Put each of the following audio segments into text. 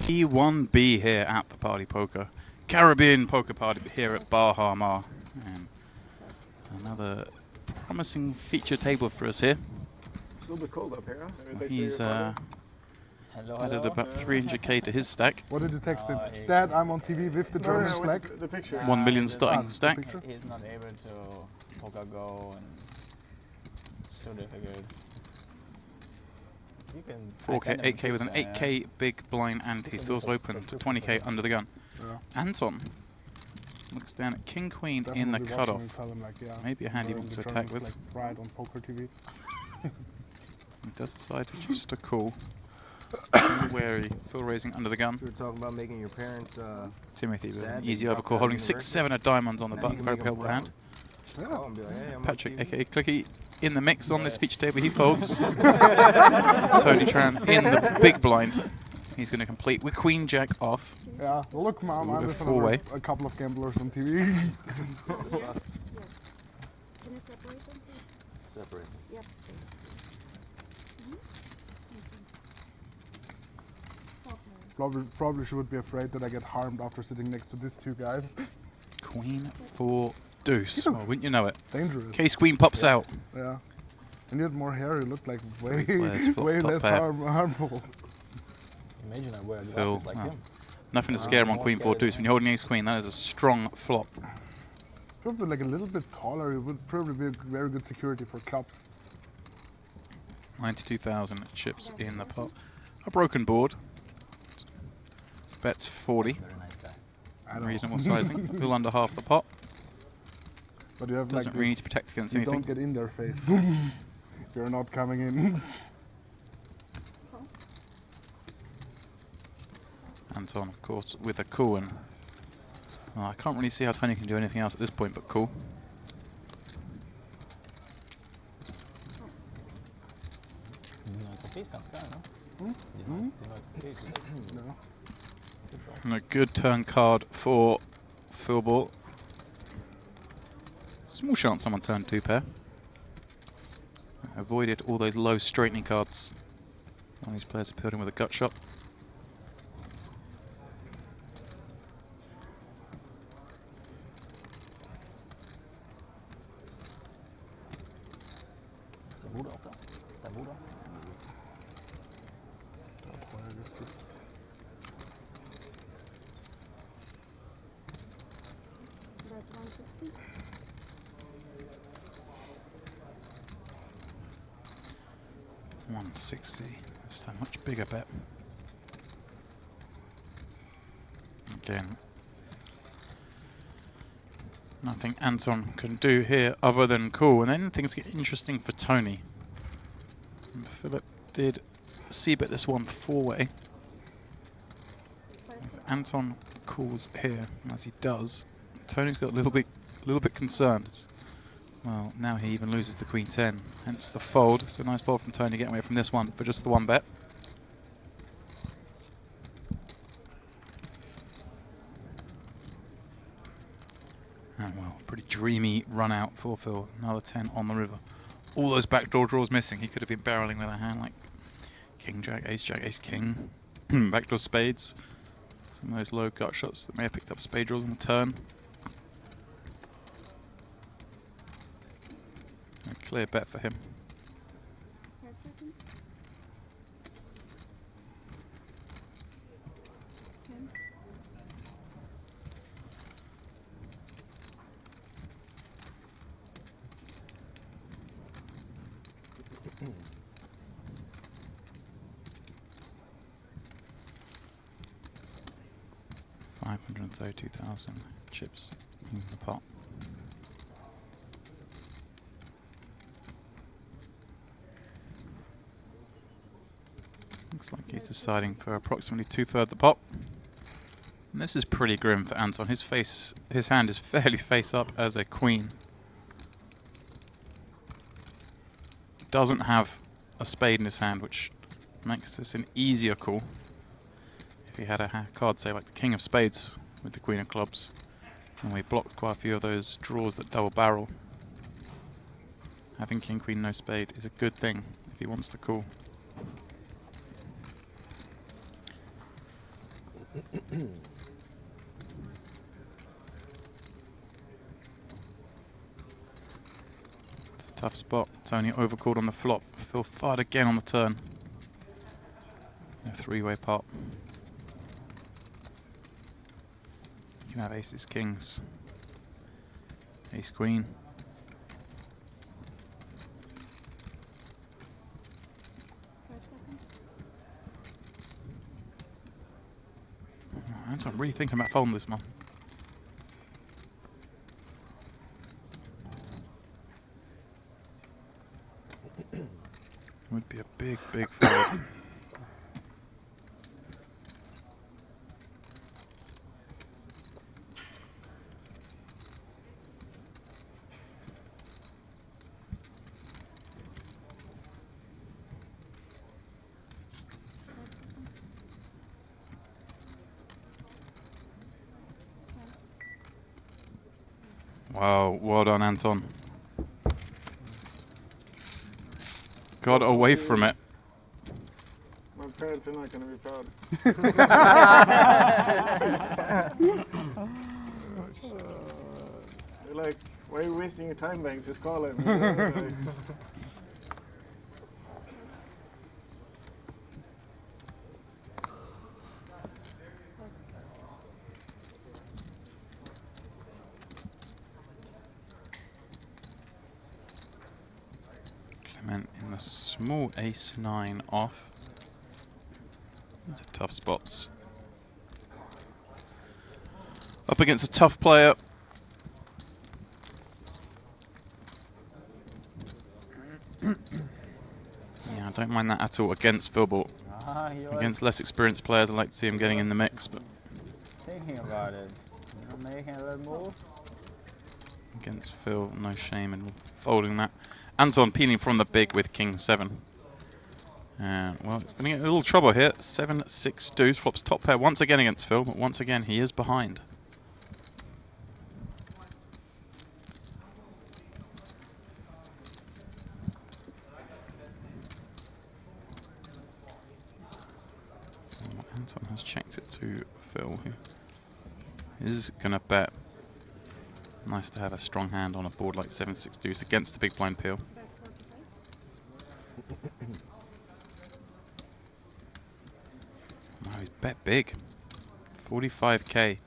E1B here at the Party Poker Caribbean Poker Party here at Baha Ma. And another promising feature table for us here. It's a little bit cold up here, huh? He's added about 300k to his stack. What did you text him? Dad, I'm on TV with the German flag. The picture. 1 million starting stack. He's not able to poker go, and it's so difficult. You can 4k, 8k with an 8k big blind ante. Doors open to 20k under the gun. Yeah. Anton looks down at King Queen in the cutoff. Maybe a hand he wants to attack with. Like pride on poker TV. He does decide to just a call. Wary, full raising under the gun. We were talking about making your parents. Timothy with an easy overcall, holding 6-7 of diamonds on the button. Very helpful hand. Oh, and be like, hey, Patrick, aka Clicky, in the mix on this feature table. He folds. Tony Tran in the big blind. He's going to complete with Queen Jack off. Yeah, well, look, Mom, I was a couple of gamblers on TV. Can you separate them, please? Separate. Yep, please. Probably she would be afraid that I get harmed after sitting next to these two guys. Queen 4 deuce. Well, wouldn't you know it? Dangerous. Case Queen pops out. Yeah. And you had more hair, you looked like way top less harmful. Imagine I wear Phil, glasses like him. nothing to scare him on Queen 4 deuce. When you're holding ace queen, that is a strong flop. Probably like a little bit taller, it would probably be a very good security for clubs. 92,000 chips in the pot. A broken board. Bets 40. Very nice guy. Reasonable sizing. A little under half the pot. But you have Doesn't like really need to protect against you anything. don't get in their face. You're not coming in. Anton, of course, with a cool, and I can't really see how Tony can do anything else at this point but cool. No. And a good turn card for Phil Ball. Small chance someone turned 2 pair. Avoided all those low straightening cards. One of these players appealed in with a gut shot. About 160. $160. That's a much bigger bet. Again, nothing Anton can do here other than call, and then things get interesting for Tony. And Philip did c-bet this one 4-way. Anton calls here, as he does. Tony's got a little bit concerned. Well, now he even loses the Queen 10, hence the fold. So a nice fold from Tony getting away from this one for just the one bet. And well, pretty dreamy run out for Phil. Another 10 on the river. All those backdoor draws missing. He could have been barreling with a hand like King Jack, Ace King, backdoor spades. Some of those low gut shots that may have picked up spade draws on the turn. A clear bet for him. 5 seconds. 10. $532,000 chips in the pot. Looks like he's deciding for approximately 2/3 the pot. And this is pretty grim for Anton. His hand is fairly face up as a queen. Doesn't have a spade in his hand, which makes this an easier call. If he had a card, say like the King of Spades with the Queen of Clubs, and we blocked quite a few of those draws that double barrel. Having King, Queen, no spade is a good thing if he wants to call. It's a tough spot. Tony overcalled on the flop. Phil fired again on the turn. A three-way pot. You can have aces, kings, ace, queen. 5 seconds. I'm really thinking about folding this one. Would be a big, big fold. Wow, well done, Anton. Got away from it. My parents are not going to be proud. They're like, why are you wasting your time, Banks? Just call him. You know, like, Clement in the small ace-9 off. These are tough spots. Up against a tough player. Yeah, I don't mind that at all against Phil, but He was against less experienced players, I like to see him getting in the mix, but thinking about it. You know, making a little move. against Phil, no shame in folding that. Anton peeling from the big with king 7. And well, it's going to get a little trouble here. 7-6 deuce, flops top pair once again against Phil, but once again he is behind. Oh, Anton has checked it to Phil, who is going to bet. Nice to have a strong hand on a board like 7-6 deuce against the big blind peel. Back 45. Wow, he's bet big. 45k.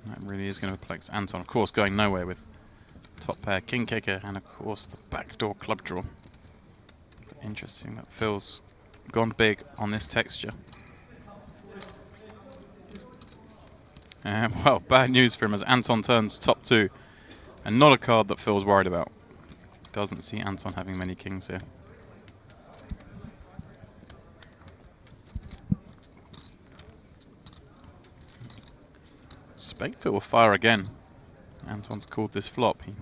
That really is going to perplex Anton. Of course, going nowhere with top pair, king kicker, and of course the backdoor club draw. But interesting that Phil's gone big on this texture. And well, bad news for him as Anton turns top 2, and not a card that Phil's worried about. Doesn't see Anton having many kings here. Spectre will fire again. Anton's called this flop. He's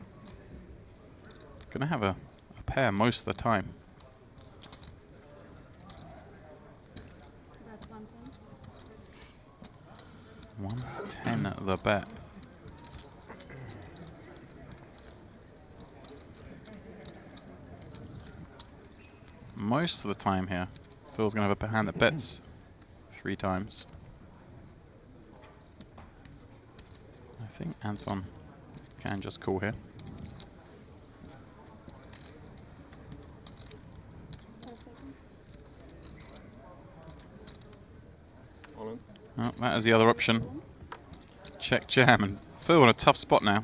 going to have a pair most of the time. That's 110. 110 at the bet. Most of the time here, Phil's going to have a hand that bets 3 times. I think Anton can just call here. 5 seconds. all in. Oh, that is the other option. Check jam, and Phil in a tough spot now.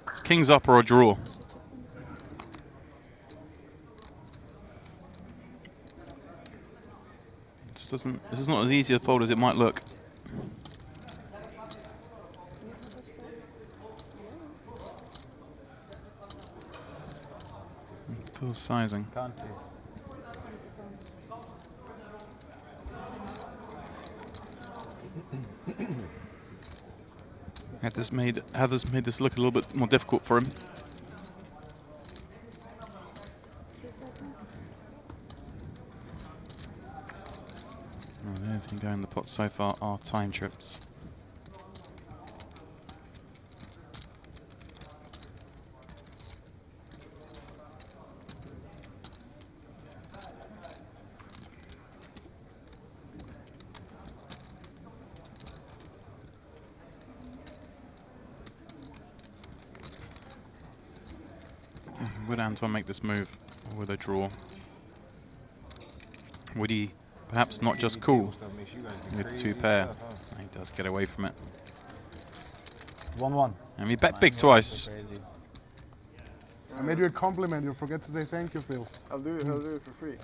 It's kings up or a draw. This is not as easy a fold as it might look. Phil's sizing. Countries. Had this made this look a little bit more difficult for him. 3 seconds. Oh, the only thing going in the pot so far are time trips. Would Anton make this move with a draw? Would he perhaps not just call with 2 pair? He does get away from it. 1-1. And we bet big twice. Crazy. I made you a compliment. You forget to say thank you, Phil. I'll do it for free.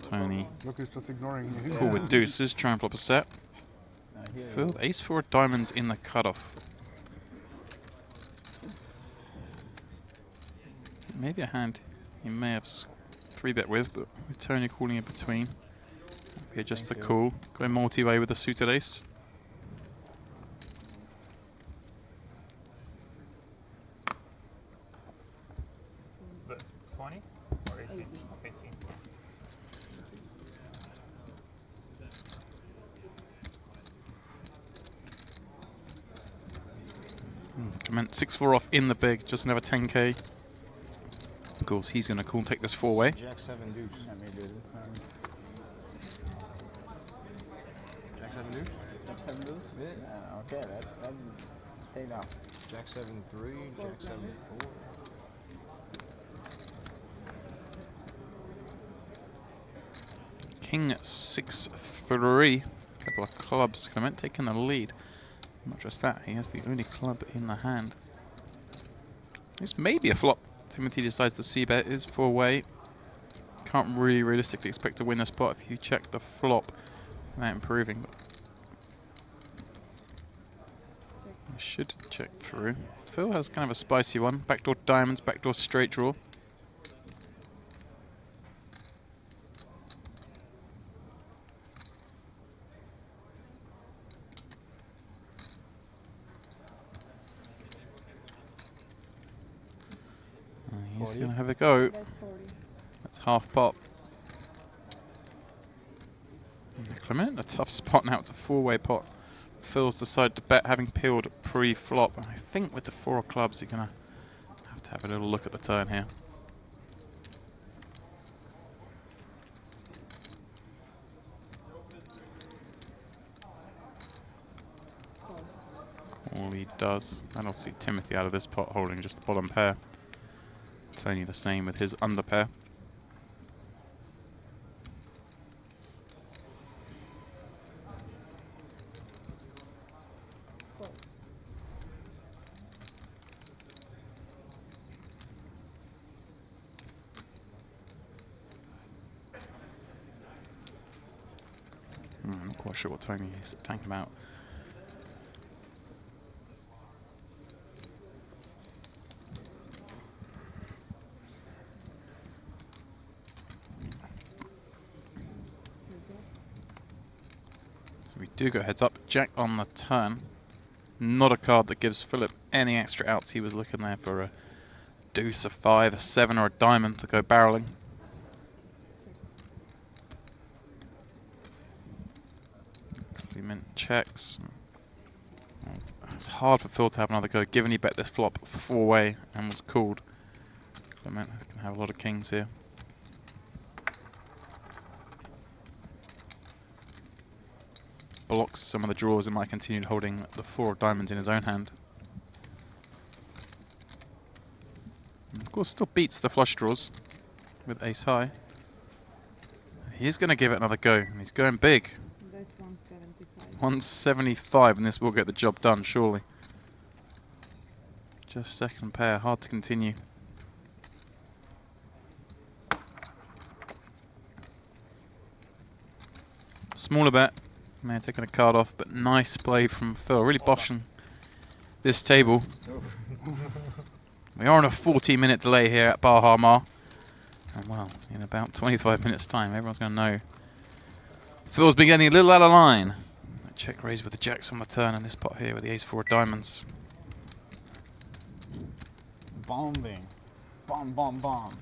Tony Look, he's just ignoring me. call with deuces, try and flop a set. Here. Phil, ace 4 diamonds in the cutoff. Maybe a hand he may have 3-bet with, but with Tony calling in between. Be just the call. Going multi-way with a suited ace. The 20 or 18? 18. Clement 6-4 off in the big, just another 10k. Of course, he's going to call and take this 4-way. Jack 7 deuce. Let me do this one. Jack 7 deuce? Jack 7 deuce? Yeah. Okay, that's take down. Jack 7 3, Jack 7 4. King 6-3. Couple of clubs. Clement taking the lead. Not just that, he has the only club in the hand. This may be a flop. Timothy decides to c-bet is 4-way. Can't really realistically expect to win this pot if you check the flop without improving. But I should check through. Phil has kind of a spicy one. Backdoor diamonds, backdoor straight draw. He's going to have a go. That's 40. That's half pot. Clement in a tough spot now. It's a 4-way pot. Phil's decided to bet having peeled pre-flop. I think with the 4 of clubs, you're going to have a little look at the turn here. All he does. And obviously Timothy out of this pot holding just the bottom pair. Tony the same with his under pair. I'm not quite sure what Tony is tanking about. We do go heads up. Jack on the turn. Not a card that gives Philip any extra outs. He was looking there for a deuce, a 5, a 7 or a diamond to go barreling. Clement checks. It's hard for Phil to have another go given he bet this flop 4-way and was called. Clement can have a lot of kings here. Blocks some of the draws and might continue holding the 4 of diamonds in his own hand. And of course, still beats the flush draws with ace high. He's going to give it another go, and he's going big. That's 175. 175, and this will get the job done, surely. Just second pair, hard to continue. Smaller bet. May have taken a card off, but nice play from Phil. Really boshing this table. We are on a 40-minute delay here at Bar Harmar. And well, in about 25 minutes' time, everyone's going to know. Phil's been getting a little out of line. A check raise with the jacks on the turn, and this pot here with the ace 4 of diamonds. Bombing. Bomb, bomb, bomb.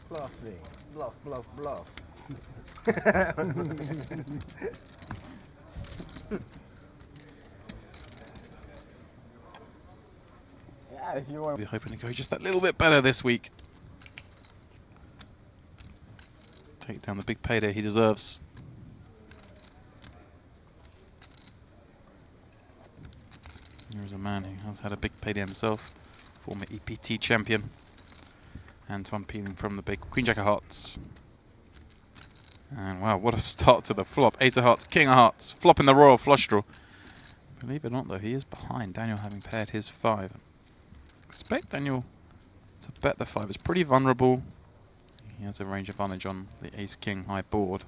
Bluffing. Bluff, bluff, bluff. Yeah, if you want. We're hoping to go just that little bit better this week. Take down the big payday he deserves. Here's a man who has had a big payday himself. Former EPT champion. Anton peeling from the big Queen Jack of Hearts. And wow, what a start to the flop. Ace of Hearts, King of Hearts, flopping the Royal Flush Draw. Believe it or not though, he is behind. Daniel having paired his 5. Expect Daniel to bet the 5. It's pretty vulnerable. He has a range advantage on the Ace King high board.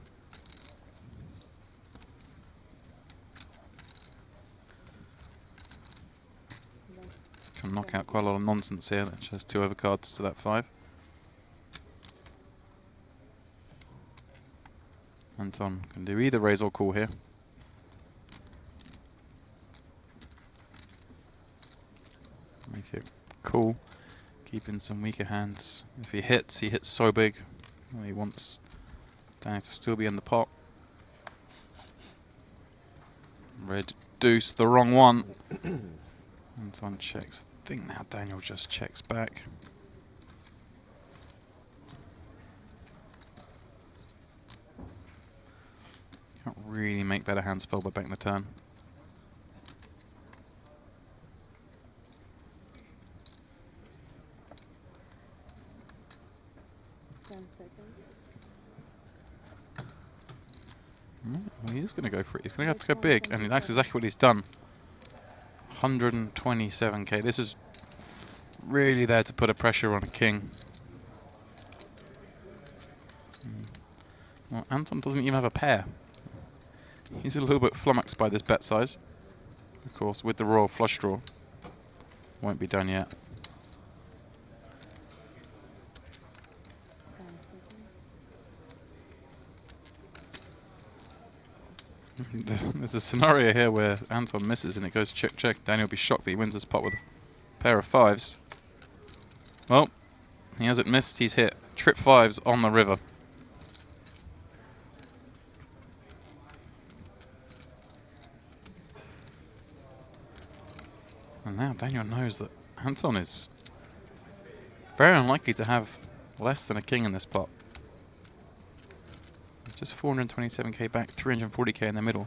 Can knock out quite a lot of nonsense here. That has 2 overcards to that 5. Anton can do either raise or call here. Make it cool. Keeping some weaker hands. If he hits so big. Well, he wants Daniel to still be in the pot. Red deuce, the wrong one. Anton checks. I think now Daniel just checks back. Can't really make better hands fold by betting the turn. Well, he is going to go for it. He's going to have to go big, and that's exactly what he's done. 127k. This is really there to put a pressure on a king. Well, Anton doesn't even have a pair. He's a little bit flummoxed by this bet size. Of course, with the Royal Flush Draw. Won't be done yet. There's a scenario here where Anton misses and it goes check, check. Daniel will be shocked that he wins this pot with a pair of 5s. Well, he hasn't missed, he's hit. Trip 5s on the river. And now Daniel knows that Anton is very unlikely to have less than a king in this pot. Just 427k back, 340k in the middle.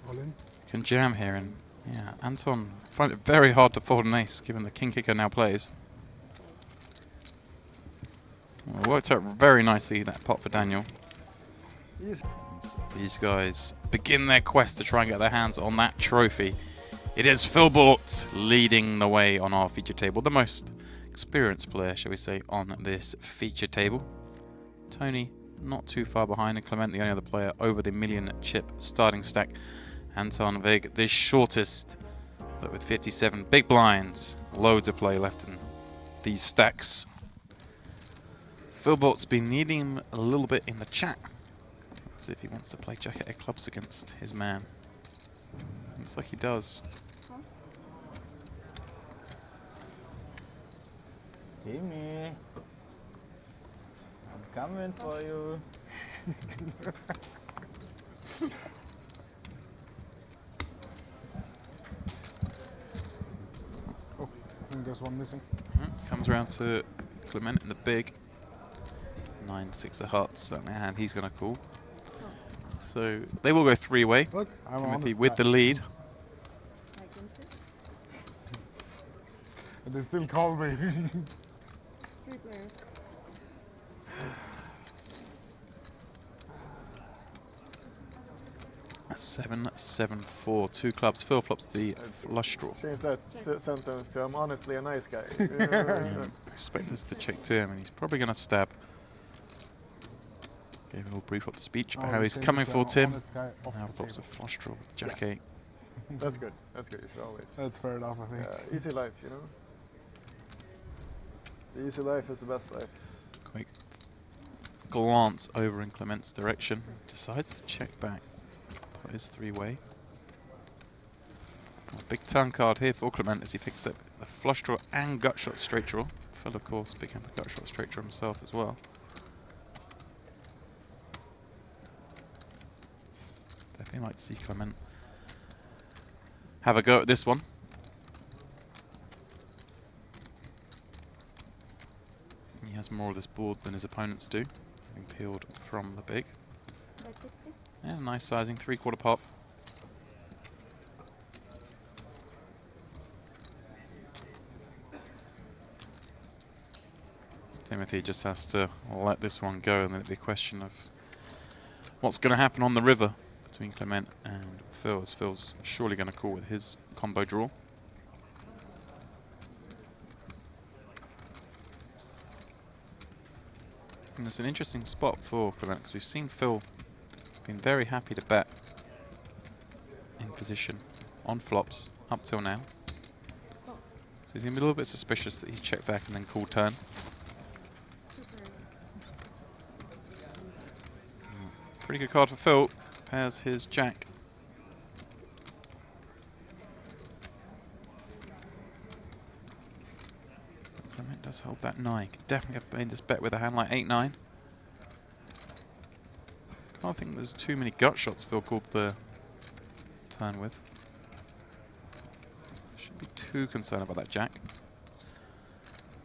All in. Can jam here, and yeah, Anton find it very hard to fold an ace given the king kicker now plays. Well, it worked out very nicely, that pot for Daniel. Yes. These guys begin their quest to try and get their hands on that trophy. It is Philbort leading the way on our feature table, the most experienced player, shall we say, on this feature table. Tony not too far behind, and Clement the only other player over the million chip starting stack. Anton Vig the shortest, but with 57 big blinds, loads of play left in these stacks. Philbort's been needing him a little bit in the chat. Let's see if he wants to play Jack 8 clubs against his man. Looks like he does. Timmy, I'm coming for you. Oh, I think there's one missing. Comes around to Clement in the big. 9-6 of hearts, certainly a hand he's going to call. So they will go 3-way. Look, I'm Timothy honest. with the lead. I can see. And they still call me. 3 players. 7-7-4, 2 clubs. Phil flops the flush draw. Change that sentence to I'm honestly a nice guy. Expect us to check to him, and he's probably going to stab. Gave a little brief up the speech about Oh, how they he's changed coming the for Tim. honest guy off Now the flops a table. flush draw with Jack 8. That's good. That's good. You should always. That's fair enough, I think. Easy life, you know. The easy life is the best life. Quick glance over in Clement's direction. Decides to check back. That is 3-way. A big turn card here for Clement as he picks up the flush draw and gut shot straight draw. Phil, of course, big hand for gut shot straight draw himself as well. Definitely like to see Clement have a go at this one. He has more of this board than his opponents do, having peeled from the big. Bet 60. Yeah, nice sizing, 3/4 pop. Timothy just has to let this one go, and then it'll be a question of what's going to happen on the river between Clement and Phil, as Phil's surely going to call with his combo draw. And it's an interesting spot for Clement, because we've seen Phil been very happy to bet in position on flops up till now. So he's going to be a little bit suspicious that he's checked back and then called turn. Pretty good card for Phil. Pairs his jack. Clement does hold that 9. Could definitely have made this bet with a hand like 8-9. Can't think there's too many gut shots Phil called the turn with. Shouldn't be too concerned about that jack.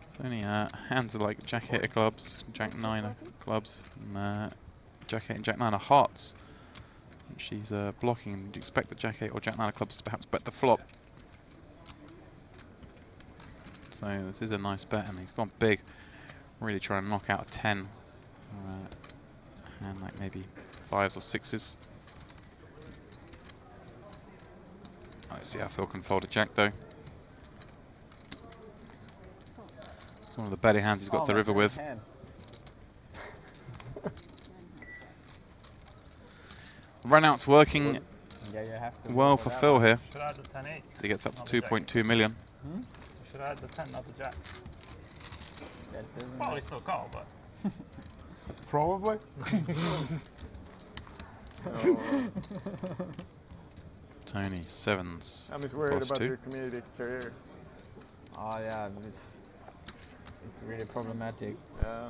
It's only hands are like jack 8 of clubs, jack 9 of clubs, and jack 8 and jack 9 of hearts. She's blocking, and you'd expect the jack 8 or jack 9 of clubs to perhaps bet the flop. So this is a nice bet, and he's gone big, really trying to knock out a 10. And like maybe 5s or 6s. Let's see how Phil can fold a jack though. One of the better hands he's got the river with. Hand. Run out's working Yeah, you have to well go for that Phil one. here. Should add the 10-8. He gets up Not to the jack. 2.2 million. You should add the 10, not the jack. That doesn't Probably still call, but Probably. Tony, 7s. I'm just worried Plus about 2. your community career. Oh yeah, it's really problematic. Yeah.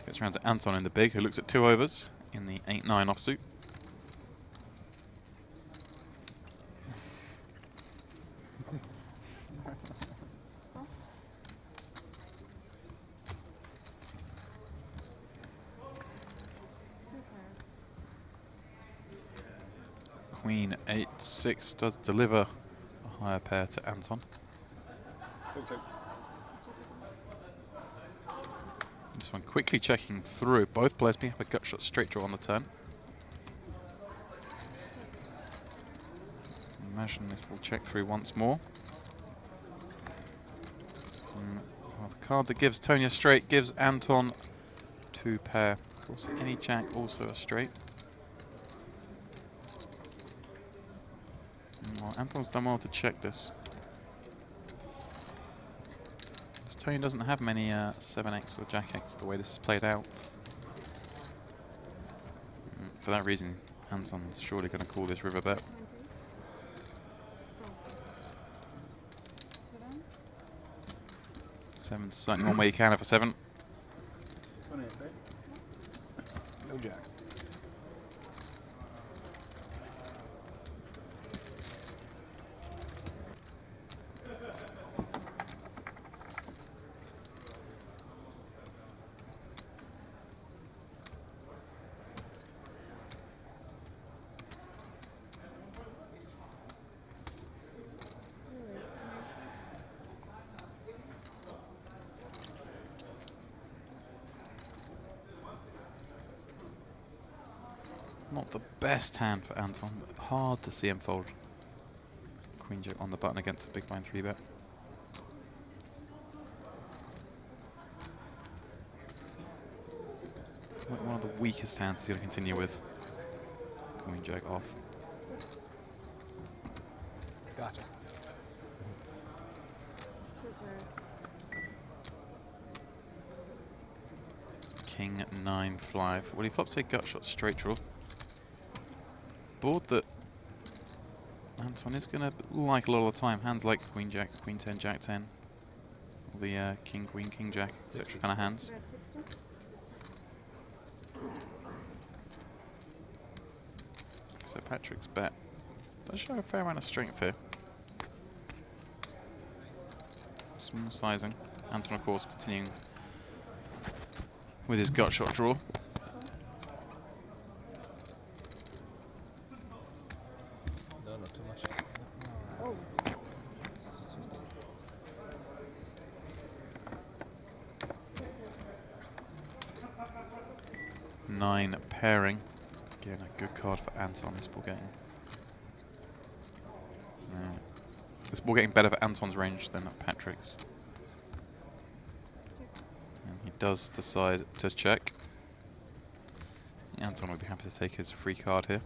Gets around to Anton in the big, who looks at 2 overs in the 8-9 offsuit. Queen 8-6 does deliver a higher pair to Anton. This one quickly checking through. Both players being up a gut shot straight draw on the turn. Imagine this will check through once more. Well, the card that gives Tony a straight gives Anton 2 pair. Of course, any jack also a straight. Well, Anton's done well to check this. Tony doesn't have many 7x or jack x the way this is played out. For that reason, Anton's surely going to call this river bet. 7's certainly one way you can have a 7. No jack. Not the best hand for Anton, but hard to see him fold. Queen jack on the button against a big blind 3-bet. One of the weakest hands he's going to continue with. Queen jack off. Gotcha. King 9-5. Well, he flops a gut shot straight draw. Board that Anton is going to like a lot of the time. Hands like Queen Jack, Queen 10, Jack 10. All the King, Queen, King Jack, etc. kind of hands. So Patrick's bet Does show a fair amount of strength here. Small sizing. Anton, of course, continuing with his gut shot draw. No, not too much. Oh, 9 pairing. Again, a good card for Anton this ball game. This ball getting better for Anton's range than at Patrick's. And he does decide to check. Anton would be happy to take his free card here.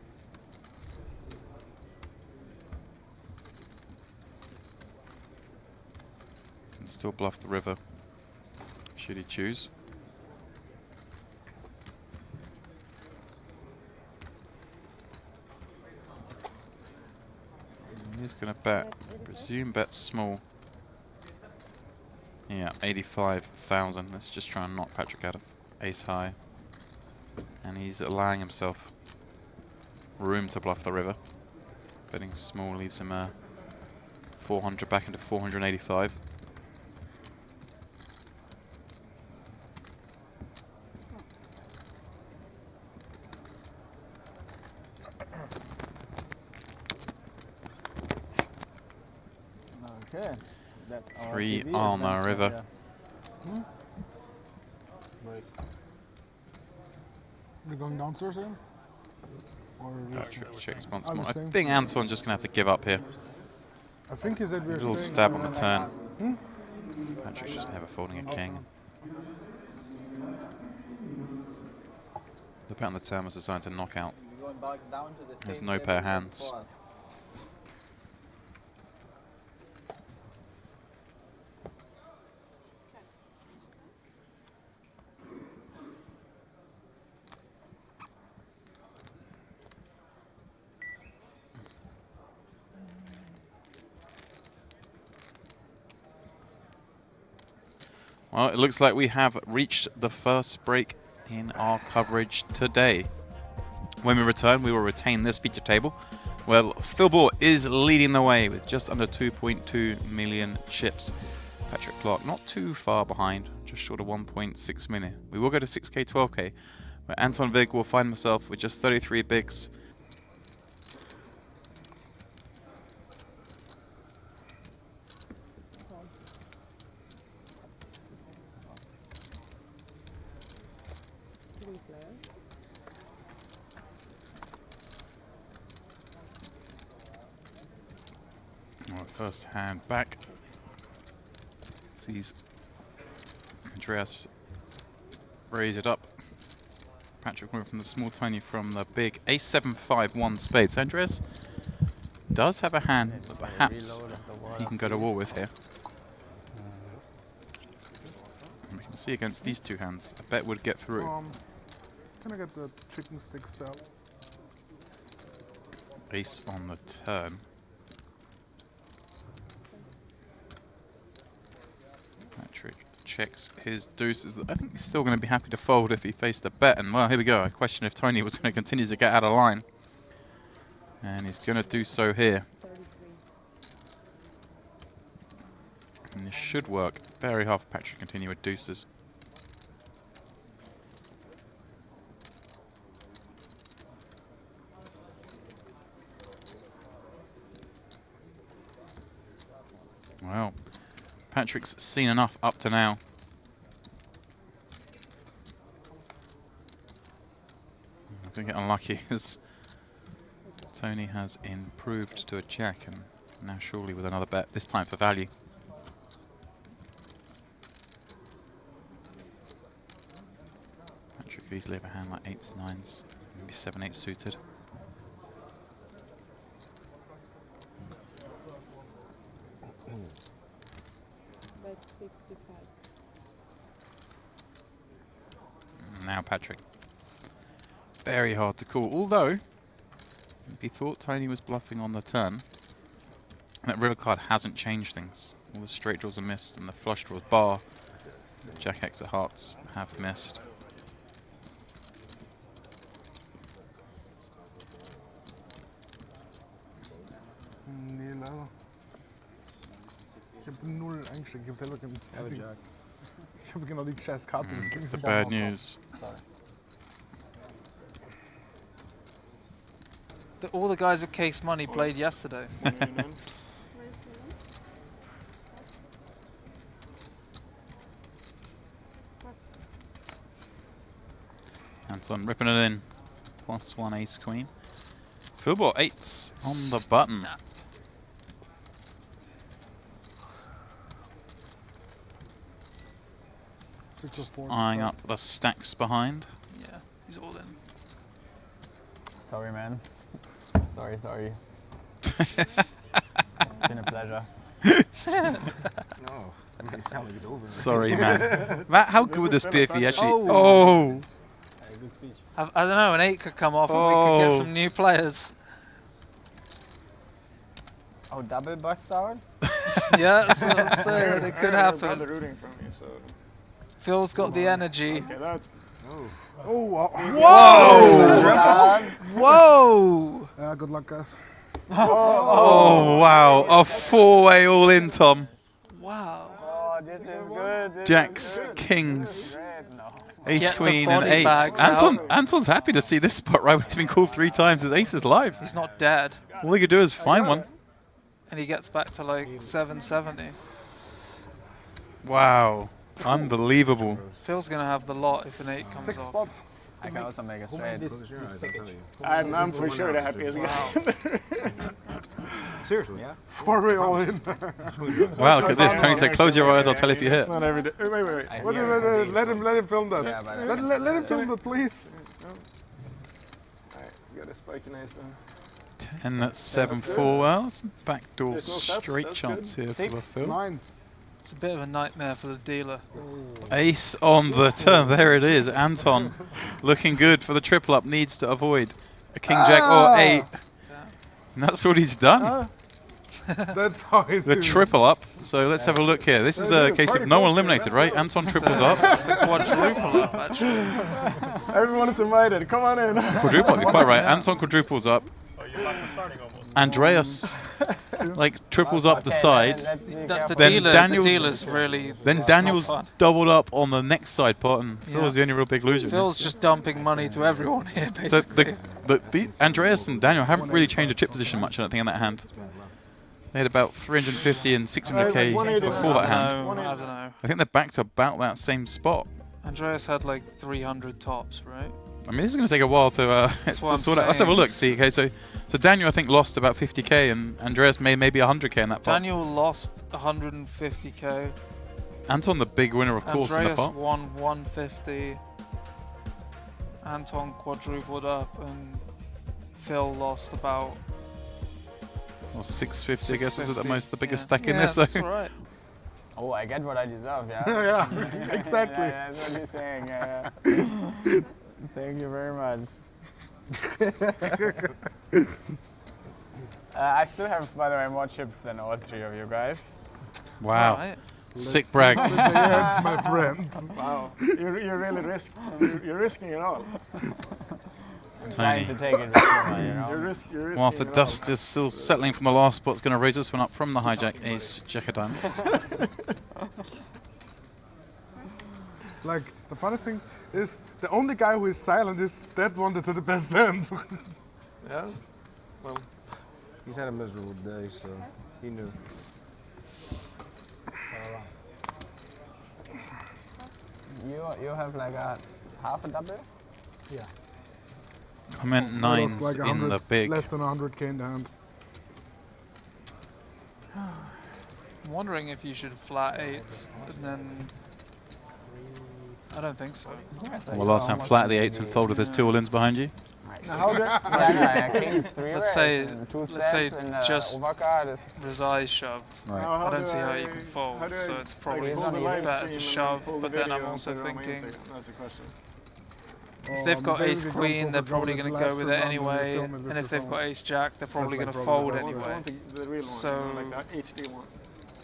Can still bluff the river, should he choose. He's going to bet, presume bet small. Yeah, 85,000. Let's just try and knock Patrick out of ace high. And he's allowing himself room to bluff the river. Betting small leaves him 400 back into 485. Okay, that's our 3 TV on the adventure, river. yeah. Right. We're going downstairs then? Or Patrick checks once I'm more. I staying. think Anton's just going to have to give up here. I think he said A we're little staying. stab on the turn. Patrick's just never folding a king. The bet on the turn was designed to knock out. Going back down to the There's same no level pair as hands. before. Well, it looks like we have reached the first break in our coverage today. When we return, we will retain this feature table. Well, Phil Bohr is leading the way with just under 2.2 million chips. Patrick Clark not too far behind, just short of 1.6 million. We will go to 6K, 12K, where Anton Vig will find himself with just 33 bigs. three players. Alright, first hand back. Sees Andreas raise it up. Patrick went from the small tiny from the big ace 7-5-1 spades. Andreas does have a hand that perhaps he can go to war with here. And we can see against these two hands, a bet would get through. Can I get the chicken stick style? Ace on the turn. Patrick checks his deuces. I think he's still going to be happy to fold if he faced a bet. And well, here we go. I question if Tony was going to continue to get out of line. And he's going to do so here. 33. And this should work. Very hard for Patrick to continue with deuces. Well, Patrick's seen enough up to now. I'm going to get unlucky as Tony has improved to a jack and now surely with another bet, this time for value. Patrick could easily have a hand like 8s, 9s, maybe 7-8 suited. Bet 65. Now Patrick. Very hard to call, although if he thought Tony was bluffing on the turn, that river card hasn't changed things. All the straight draws are missed and the flush draws bar. Jack X of hearts have missed. selber. Ich habe null eingestellt. Ich habe selber keinen. Ich habe genau die scheiß Karte. das That's ist the so bad bomb. news. All the guys with case money played yesterday. 189. Where's the one? Anton ripping it in. +1 ace queen. Phil bought 8s on the button. Six or four. Eyeing up the stacks behind. Yeah, he's all in. Sorry, man. Sorry. It's been a pleasure. No, that makes it sound like it's over. Sorry, man. Matt, how good would this be if he actually... Oh. Oh! Hey, good speech. I don't know, an 8 could come off and we could get Oh. some new players. Oh, double bust out? Yeah, that's what I'm saying. It could Brother happen. rooting for me, so Phil's got the energy. okay, that. Oh, wow. Whoa! Whoa! Yeah, good luck, guys. Oh, wow. A 4-way all-in, Tom. Wow. Oh, this is good. This Jacks, is good. kings, Great, no. ace, Get the queen, and body 8. bags out. Anton's happy to see this spot right when he's been called 3 times. His ace is live. He's not dead. All he could do is find one. And he gets back to like 770. Wow. Unbelievable. Phil's going to have the lot if an 8 comes 6 off. spots. I can also make a straight. I'm for sure the happiest guy. Seriously? Yeah. 4-way all in. Wow, look at this. Tony said, close your eyes, I'll tell if you hit. It's not every day. Wait. I Wait, hear it. let him film that. Yeah, but Let him film that, please. Alright, got a spike in ace then. 10 at 7-4. Well, some backdoor There's no sets, straight that's chance here for the 6, Phil. 9. It's a bit of a nightmare for the dealer. Ace on the turn. There it is. Anton looking good for the triple up. Needs to avoid a king jack or 8. And that's what he's done. That's how it The is. triple up. So let's have a look here. This is a case of no one eliminated, right? Anton triples up. It's the quadruple up, actually. Everyone is invited. Come on in. Quadruple up, you're quite right. Anton quadruples up. Oh, you're back from starting almost. Andreas like triples up the side. The Then dealer, dealer's really. Then it's not Daniel's fun. doubled up on the next side pot, and Phil Yeah. is the only real big loser. in Phil's this. just dumping money to everyone here, So basically. the Andreas and Daniel haven't really changed the chip position much, I don't think, in that hand. They had about 350 and 600k 180 before that hand. No, I don't know. I think they're back to about that same spot. Andreas had like 300 tops, right? I mean, this is going to take a while to, That's to what I'm sort out. Let's have a saying. look. See, okay, so Daniel I think lost about 50k, and Andreas made maybe 100k in that pot. Daniel lost 150k. Anton the big winner, of course, in the Andreas pot. won 150. Anton quadrupled up, and Phil lost about Or 650, I guess, was it 650. the biggest Yeah. stack in Yeah, there. So that's right. Oh, I get what I deserve, yeah? Yeah, exactly. Yeah, that's what he's saying, yeah. Thank you very much. I still have, by the way, more chips than all 3 of you guys. wow, Right. sick brag. Yes, my friend. Wow, you're really you're risking it all. Trying Tiny. to take it with humor, you know? You're risking Whilst the it dust is still settling from the last spot, it's going to raise this one up from the hijack ace jack of diamonds. Like, the funny thing is, the only guy who is silent is that one that had the best hand. Yeah. Well, he's had a miserable day, so he knew. You have like a half a double? Comment Lost nines like in the 100, big. less than 100k in the hand. I'm wondering if you should flat 8s, and then. I don't think so. Well, last time flat the 8s and folded. There's 2 all-ins behind you. How does Yeah, kings 3 Let's say- raise and 2 let's say sets and, just- overcard is Rizai's shoved. Right. I don't see how you can fold, how do so I, it's probably pull the live better to shove. pull the But then video I'm and also put it on my thinking, Instagram? That's the question. if they've got maybe ace we queen, can they're focus probably on going the to go last with it round and anyway. film it with And if the they've phone. got ace jack, they're probably my going to problem. fold I want anyway. the real one, So- like that HD one.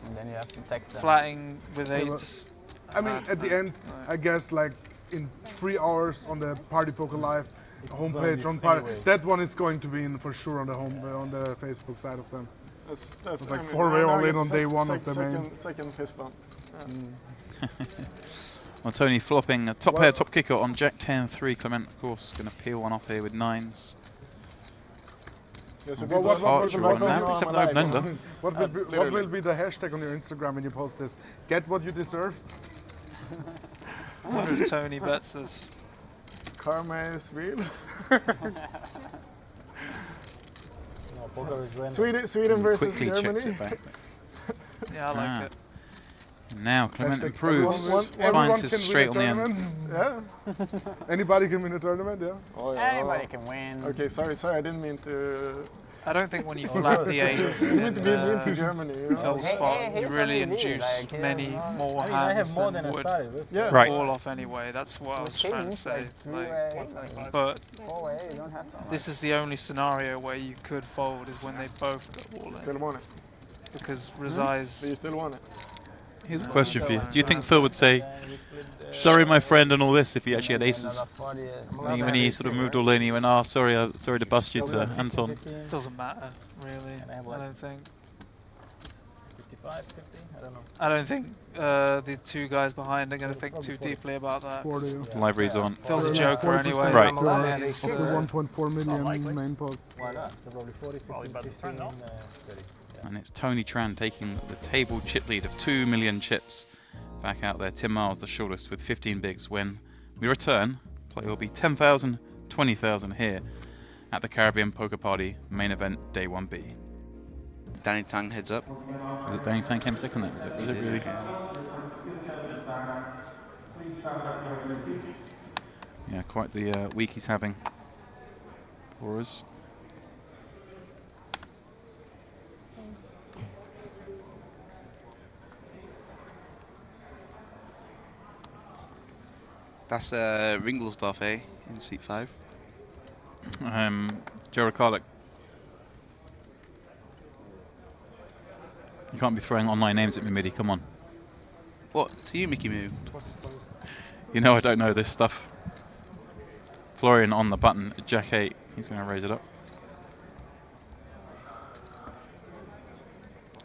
and then you have to text them. Flatting with but- 8s. I mean, at the end, I guess like in 3 hours on the Party Poker Live homepage on Party, that one is going to be in for sure on the Facebook side of them. It's like I mean, four-way now all I in get on day one of the main. Second fist bump. Well, Tony flopping a top pair, top kicker on Jack 10-3. Clement, of course, going to peel one off here with 9s. Yeah, so Archer on that, except no open-ender. What will be the hashtag on your Instagram when you post this? Get what you deserve? I wonder if Tony bets this. Karma is real. No, poker is when Sweden versus Quickly checks Germany. it back. Yeah, I like it. Now Clement Hashtag improves, everyone finds can his win straight a on the end. tournament. Yeah. Anybody can win a tournament, yeah. Oh, anybody can win. Okay, sorry, I didn't mean to. I don't think when you flat the 8s I didn't mean to be mean to in Germany. You know? Phil's spot, Hey, you he's really only lead, induce like, many more I mean, I hands have more than than a would side. With Yeah. Right. fall off anyway. That's what I was trying to say. Like, but Four-way, you don't have so much. this is the only scenario where you could fold is when they both go all in, Still want it. because Do Rezai's you still want it? Here's a question for you. Do you think Phil would say, sorry my friend and all this, if he actually had aces? When he sort of moved all in, he went, oh, sorry to bust you to Anton. doesn't matter really. I don't think. 55, 50, I don't know. I don't think the two guys behind are going to think too deeply about that. 40. Library's on. Phil's a joker anyway. Right. Of the 1.4 million main pot. Why not? They're probably 40, 50, Probably about to 15, turn, no? 30. And it's Tony Tran taking the table chip lead of 2 million chips. Back out there, Tim Miles the shortest with 15 bigs. When we return, play will be 10,000, 20,000 here at the Caribbean Poker Party main event, day 1B. Danny Tang heads up. Was it Danny Tang came second there? Was it really? Yeah, quite the week he's having for us. That's Ringelsdorf, eh? In seat 5. Gerald Carlick. You can't be throwing online names at me, Midi. Come on. What? To you, Mickey Moo? You know I don't know this stuff. Florian on the button, Jack 8. He's going to raise it up.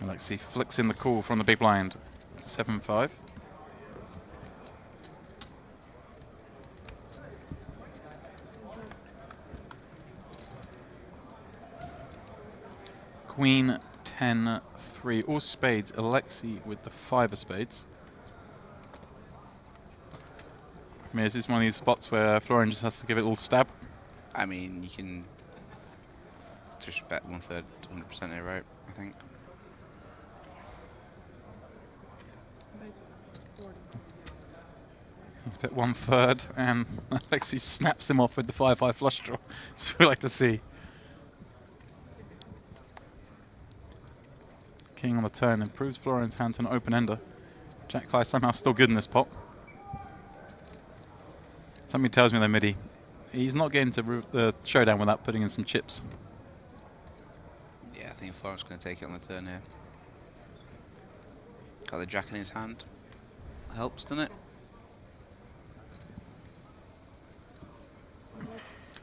Alexi flicks in the call from the big blind. 7-5. Queen 10-3. All spades. Alexi with the 5 of spades. I mean, is this one of these spots where Florian just has to give it a little stab? I mean, you can just bet 1/3, 100% here, right? I think. He's bet 1/3, and Alexi snaps him off with the 5-5 flush draw. That's what we like to see. King on the turn improves Florian's hand to an open-ender. Jack High somehow still good in this pot. Something tells me though, Midi, he's not getting to the showdown without putting in some chips. Yeah, I think Florian's going to take it on the turn here. Got the jack in his hand. Helps, doesn't it?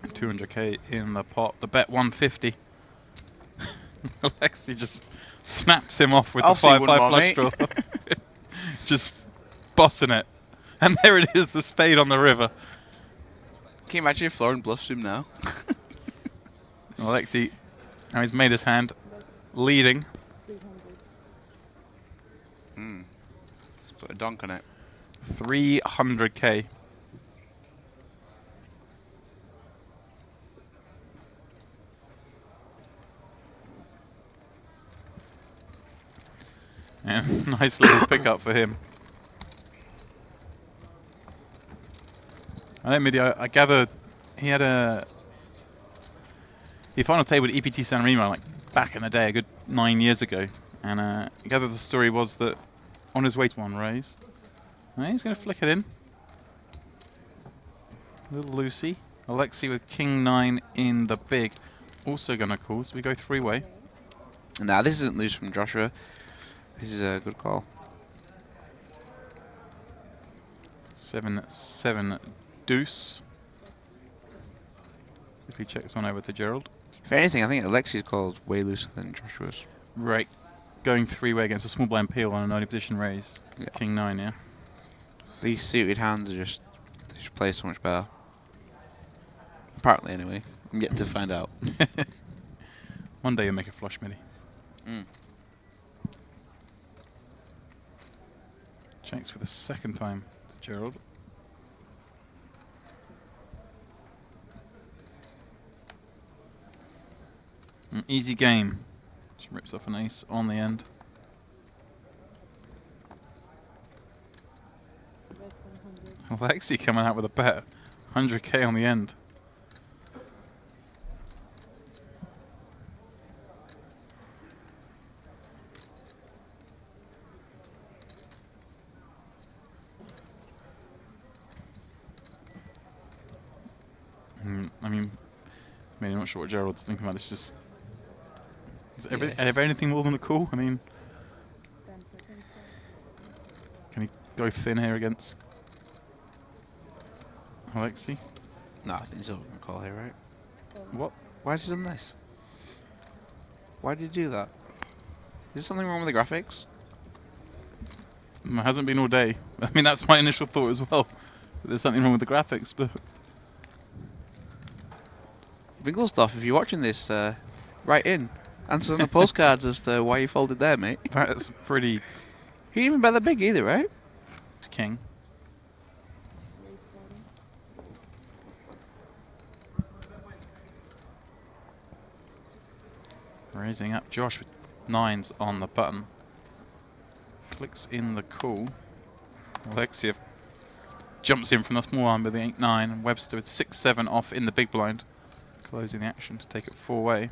200k in the pot. The bet 150. Alexi just snaps him off with I'll the see 5-5 one more, flush mate. draw. Just bossing it. And there it is, the spade on the river. Can you imagine if Florian bluffs him now? Alexi, now he's made his hand, leading. 300. Let's put a donk on it. 300k. And nice little pickup for him. I think I gather he had he final table at EPT San Remo like back in the day, a good 9 years ago. And I gather the story was that on his way to one raise, he's going to flick it in. Little Lucy. Alexi with King 9 in the big. Also going to call, so we go 3-way. Nah, this isn't loose from Joshua. This is a good call. 7-7 deuce. Quickly checks on over to Gerald. If anything, I think Alexi's called way looser than Joshua's. Right. Going three-way against a small blind peel on an early position raise. Yeah. King 9, yeah? These suited hands are just, they just play so much better. Apparently, anyway. I'm yet to find out. One day you'll make a flush, Millie. Mm. Checks for the second time to Gerald. An easy game. Just rips off an ace on the end. Bet 100. Alexi coming out with a bet. 100k on the end. I mean, I'm not sure what Gerald's thinking about this. Just is ever anything more than a call? I mean, 10 seconds. can he go thin here against Alexi? No, I think he's over call here, right? What? Why has he done this? Why did he do that? Is there something wrong with the graphics? It hasn't been all day. I mean, that's my initial thought as well. There's something wrong with the graphics, but Stuff, if you're watching this, write in. Answer on the postcards as to why you folded there, mate. that's pretty. He didn't even bet that big either, right? It's king. Raise bottom. Raising up Josh with 9s on the button. Flicks in the call. Alexia jumps in from the small arm with the 8-9, and Webster with 6-7 off in the big blind. Closing the action to take it 4-way.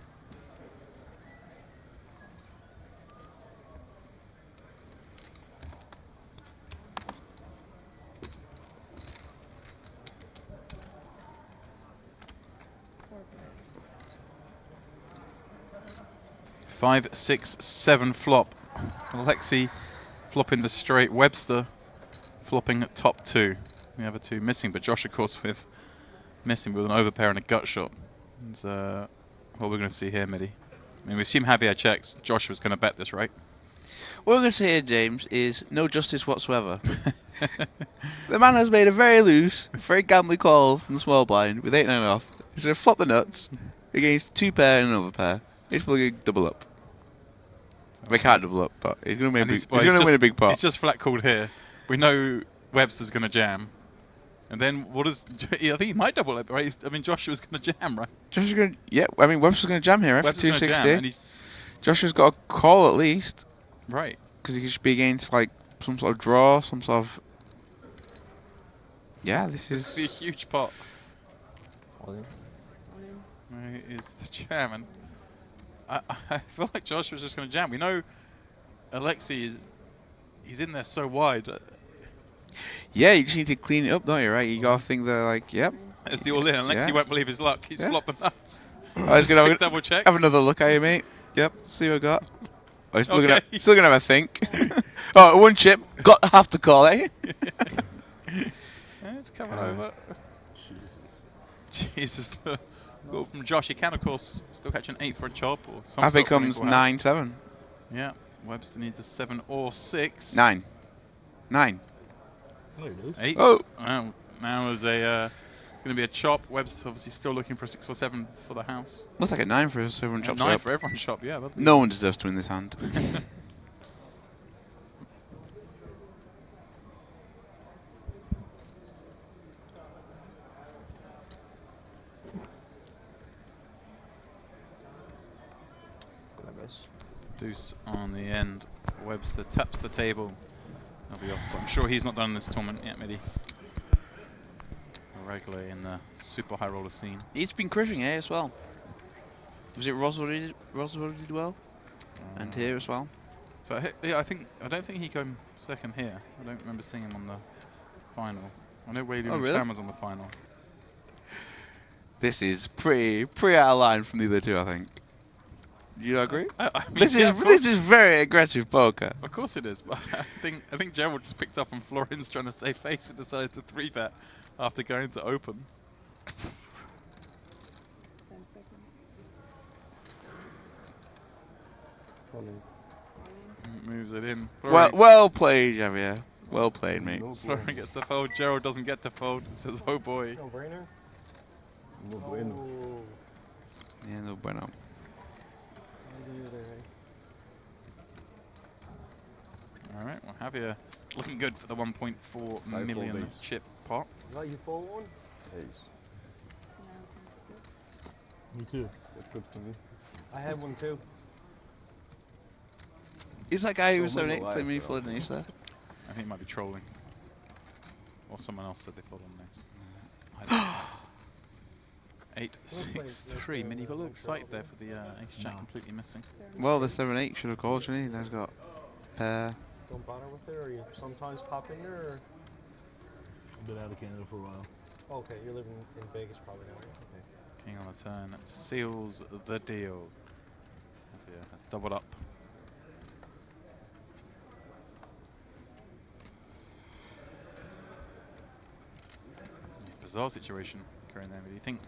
Five, 6, 7 flop. Alexi flopping the straight. Webster flopping at top 2. The other two missing, but Josh, of course, with missing with an overpair and a gut shot. And, what we're going to see here, Midi. I mean, we assume Javier checks. Josh was going to bet this, right? What we're going to say here, James, is no justice whatsoever. The man has made a very loose, very gambly call from the small blind with 8-9 off. He's going to flop the nuts against 2 pair and an overpair. He's probably going to double up. We can't double up, but he's going to win, he's going to win a big pot. It's just flat called here. We know Webster's going to jam. And then what is... I think he might double up, right? I mean, Joshua's going to jam, right? Joshua's going to... Yeah, I mean, Webster's going to jam here, right? For Webster's gonna jam, 260. and he's Joshua's got a call at least. right. Because he should be against, like, some sort of draw, some sort of... Yeah, this This would be a is... huge pot. All in. It is the jam, and I feel like Joshua's just going to jam. We know Alexi is... He's in there so wide. Yeah, you just need to clean it up, don't you, right? You got to think that, like, yep. It's the all-in. Alexi Yeah. won't believe his luck. He's flopping nuts. I was going to double check. have another look at you, mate. Yep, see what I got. Oh, he's still Okay. gonna have a think. Oh, 1 chip. Have to call, eh? Yeah, it's coming over. Jesus. The goal from Josh. He can, of course, still catch an 8 for a chop. Or some That sort of becomes equal house. 9-7. Yeah. Webster needs a 7 or 6. 9. 9. 8. Oh. Now is a... it's going to be a chop. Webster's obviously still looking for a 6 or 7 for the house. Looks like a 9 for us. Everyone chops 9 up. for everyone's chop, yeah. No one deserves to win this hand. Deuce on the end. Webster taps the table. He'll be off. I'm sure he's not done in this tournament yet, Midi. A regular in the super high roller scene. He's been crushing here as well. Was it Roswell did well? And here as well? So I don't think he came second here. I don't remember seeing him on the final. I know Whaley and really? Chan was on the final. This is pretty out of line from the other two, I think. You don't agree? I mean, This yeah, is very aggressive poker. of course it is, but I think Gerald just picked up on Florin's trying to save face and decided to 3-bet after going to open. 10 seconds. Moves it in. Well, well played, Javier. Well played, mate. Florian gets to fold. Gerald doesn't get to fold. It says, oh boy. No brainer. No bueno. Yeah, no bueno. All right, well, Javier looking good for the 1.4 million base. chip pot. Is that you fold one? Ace. Me too. That's good for me. I had one too. Is that guy who was So 7-8 much playing me alive, for the ace there? I think he might be trolling. Or someone else said they fold on this. I don't know. 8, 6, 3. Mini got a little excited there for the ace jack completely missing. Well, the 7-8 should have called, shouldn't he? Now he's got pair. Don't bother with it, or you sometimes pop in there, or? I've been out of Canada for a while. Okay, you're living in Vegas probably now, right? Okay. King on the turn seals the deal. Javier has doubled up. Bizarre situation occurring there. Do you think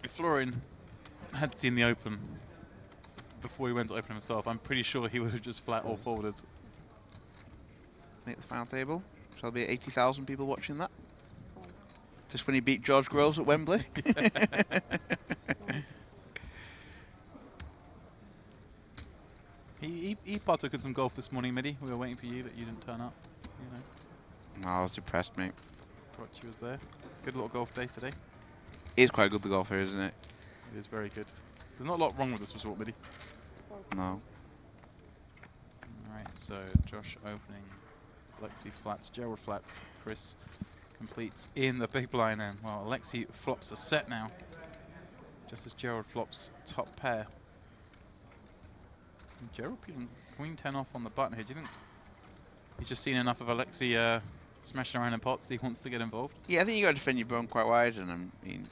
if Florian had seen the open before he went to open himself, I'm pretty sure he would have just flat or folded. Make the final table. So there'll be 80,000 people watching that. Just when he beat George Groves at Wembley. He partook in some golf this morning, Midi. We were waiting for you, but you didn't turn up. You know, No, I was depressed, mate. thought you was there. Good little golf day today. It is quite good, the golf here, isn't it? It is very good. There's not a lot wrong with this resort, Midi. No. Alright, so Josh opening, Alexi flats, Gerald flats, Chris completes in the big blind end. Well, Alexi flops a set now, just as Gerald flops top pair. And Gerald peeling queen 10 off on the button here. Do you think he's just seen enough of Alexi smashing around in pots that he wants to get involved? Yeah, I think you got to defend your bone quite wide, and I mean,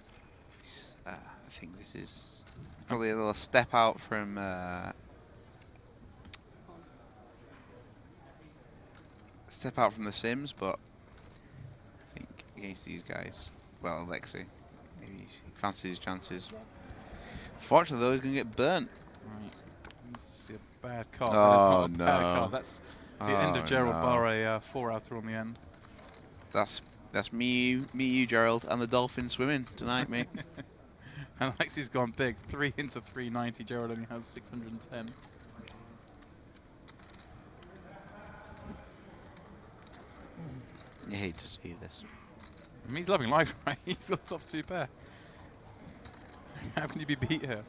I think this is probably a little step out from the Sims, but I think against these guys, well, Alexi, maybe he fancies his chances. Fortunately, though, he's gonna get burnt. Right. This is a bad card. Oh, that is not a no. bad card. That's the end of Oh, Gerald no. bar a 4-outer on the end. That's me, you, Gerald, and the dolphin swimming tonight, mate. And Alexi's gone big. 3 into 390. Gerald only has 610. You hate to see this. I mean, he's loving life, right? He's got top 2 pair. How can you be beat here?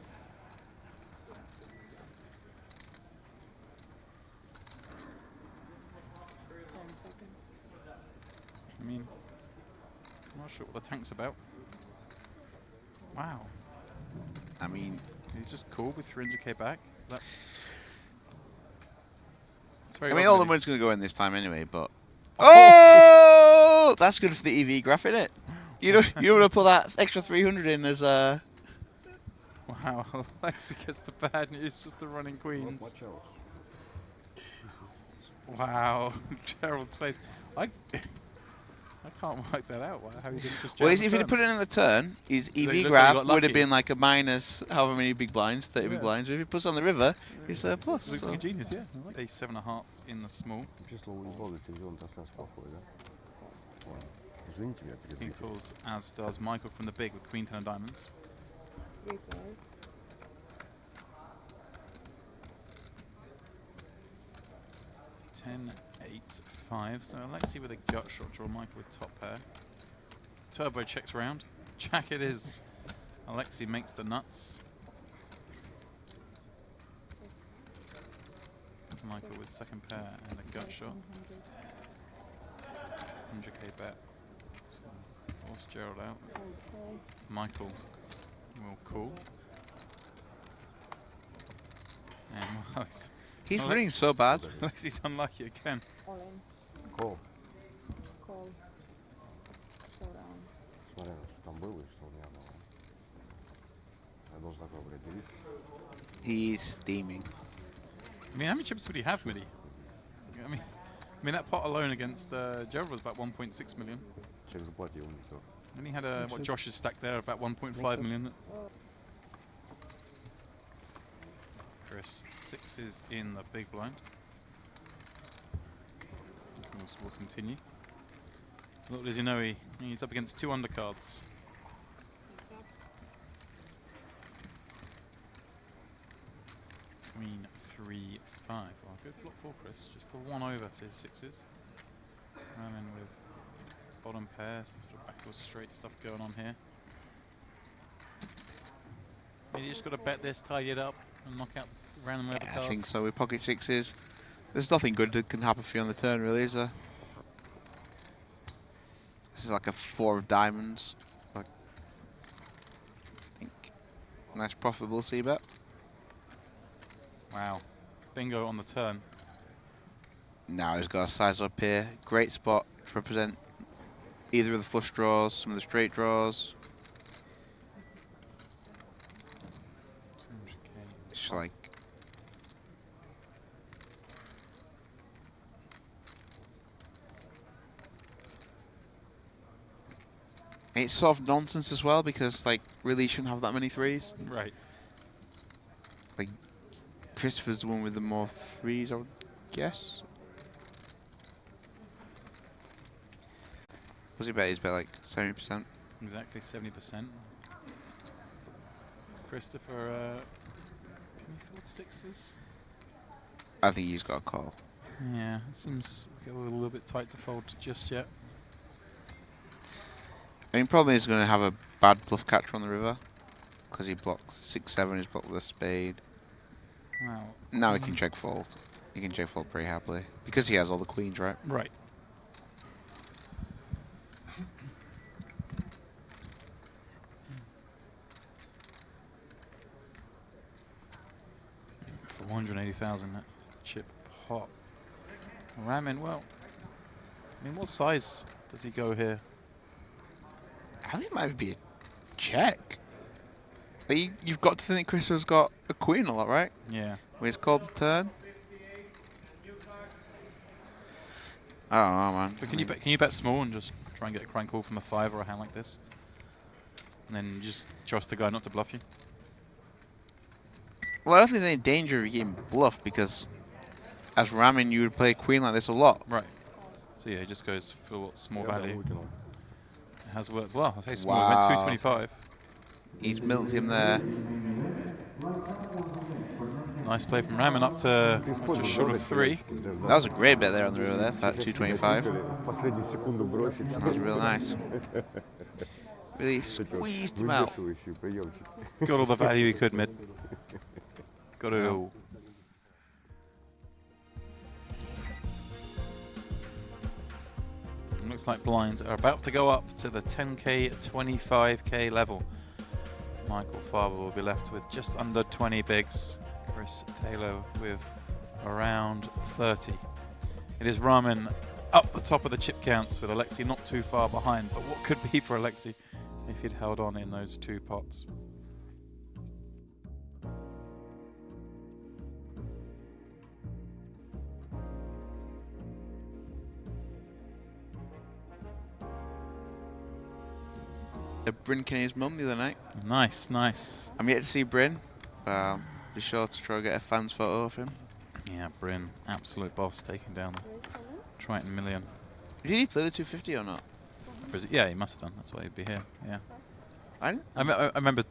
I mean, I'm not sure what the tank's about. Wow. I mean, He's just cool with 300k back. It's very all the odd, money's gonna go in this time anyway, but. Oh, that's good for the EV graph, isn't it? You don't want to put that extra 300 in as a. Wow, Alexi gets the bad news, just the running queens. Watch out. Wow, Gerald's face. I can't work that out. How he didn't just Well, jam if the he'd put turn. it in the turn, his So he EV looks like he graph got would have lucky. been like a minus however many big blinds, 30 big Yeah. blinds. If he puts on the river, it's a plus. Looks so. like a genius, yeah. I like Ace 7 of hearts in the small. Just always till you don't that's not for that. He calls, as does Michael from the big with Queen 10 of diamonds. 3 players. Ten, 8, 5. So Alexi with a gut shot draw, Michael with top pair. Turbo checks round. Jack it is. Alexi makes the nuts. Michael with second pair and a gut shot. 100k bet. So force Gerald out. Okay. Michael will call. And well, He's Well, running so bad. Alexi's unlucky again. All in. Call. Call. Showdown. He's steaming. I mean, how many chips would he have, Midi? I mean that pot alone against Gerald was about 1.6 million. And he had what Josh's stack there, about 1.5 million. Chris, sixes in the big blind. Course will continue. Little does he know he's up against 2 undercards. Queen 3, 5. Well, good flop for Chris. Just the 1 over to his sixes. Ramming with bottom pair, some sort of backdoor straight stuff going on here. Maybe you just got to bet this, tidy it up, and knock out random other cards. I think so. With pocket sixes, there's nothing good that can happen for you on the turn, really, is there? This is like a 4 of diamonds. Like, I think nice profitable c-bet. Wow, bingo on the turn. Now he's got a size up here. Great spot to represent either of the flush draws, some of the straight draws. 200k. It's like it's sort of nonsense as well because like really you shouldn't have that many threes. Right. Like Christopher's the one with the more threes, I would guess. What's he bet? He's bet like 70%. Exactly 70%. Christopher, can you afford sixes? I think he's got a call. Yeah, it seems like a little bit tight to fold just yet. I mean, problem is going to have a bad bluff catcher on the river because he blocks 6-7. He's blocked with a spade. Wow. Now he can check fold. He can check fold pretty happily because he has all the queens, right? Right. For 180,000 at chip pot. Ramming, well, I mean, what size does he go here? I think it might be a check. Like, you've got to think Christopher's got a queen a lot, right? Yeah. When it's called the turn. I don't know, man. But can you bet small and just try and get a crank call from a 5 or a hand like this? And then just trust the guy not to bluff you? Well, I don't think there's any danger of getting bluffed because as ramming you would play a queen like this a lot. Right. So yeah, he just goes for what small value. It has worked well. I say small. It Wow. went 225. He's milked him there. Nice play from Ramming up to just short of 3. That was a great bet there on the river there, that 225. That was real nice. Really squeezed him out. Got all the value he could mid. Got it all. Looks like blinds are about to go up to the 10k, 25k level. Michael Farber will be left with just under 20 bigs. Chris Taylor with around 30. It is Ramen up the top of the chip counts with Alexei not too far behind. But what could be for Alexei if he'd held on in those 2 pots? Bryn Kenny's mum the other night. Nice, nice. I'm yet to see Bryn. Be sure to try and get a fan's photo of him. Yeah, Bryn, absolute boss, taking down Triton Million. Did he play the 250 or not? Yeah, he must have done. That's why he'd be here. Yeah. I I remember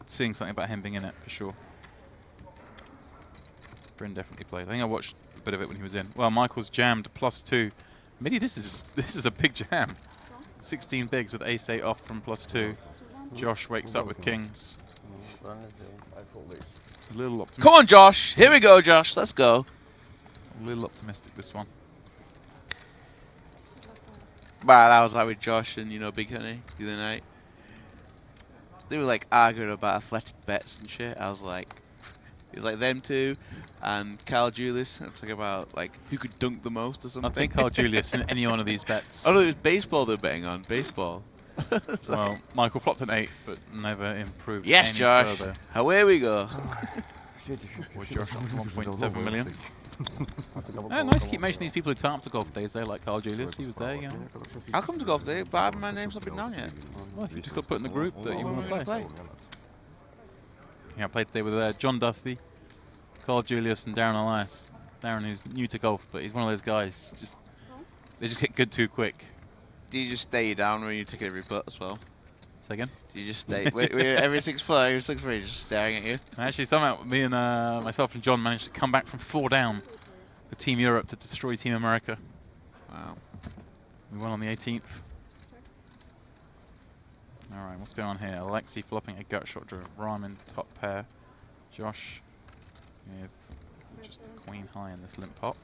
seeing something about him being in it for sure. Bryn definitely played. I think I watched a bit of it when he was in. Well, Michael's jammed +2. Midi, this is a big jam. 16 bigs with ace-8 off from +2. Josh wakes up with kings. A little optimistic. Come on, Josh. Here we go, Josh. Let's go. A little optimistic this one. But I was like with Josh and Big Honey the other night. They were like arguing about athletic bets and shit. I was like, it was like them two and Carl Julius. Talking about like who could dunk the most or something. I'll take Carl Julius in any one of these bets. Oh no, it was baseball they were betting on. Baseball. Well, Michael flopped an 8, but never improved. Yes, any Josh. further. Away we go. With Josh up to 1.7 million. Nice to keep mentioning these people who turn up to golf days there, like Carl Julius. He was there, I'll come to golf day, but my name's not been down yet. Well, if you just got put in the group that you want to play. Play. Yeah, I played today with John Duthie, Carl Julius and Darren Elias. Darren, who's new to golf, but he's one of those guys. They just get good too quick. Do you just stay down when you take every putt as well? Say again? Do you just stay every 6 foot, every 6 foot, just staring at you? Actually, somehow me and myself and John managed to come back from 4 down for Team Europe to destroy Team America. Wow. We won on the 18th. All right, what's going on here? Alexi flopping a gut shot draw. Ryman top pair. Josh with just the queen high in this limp pot.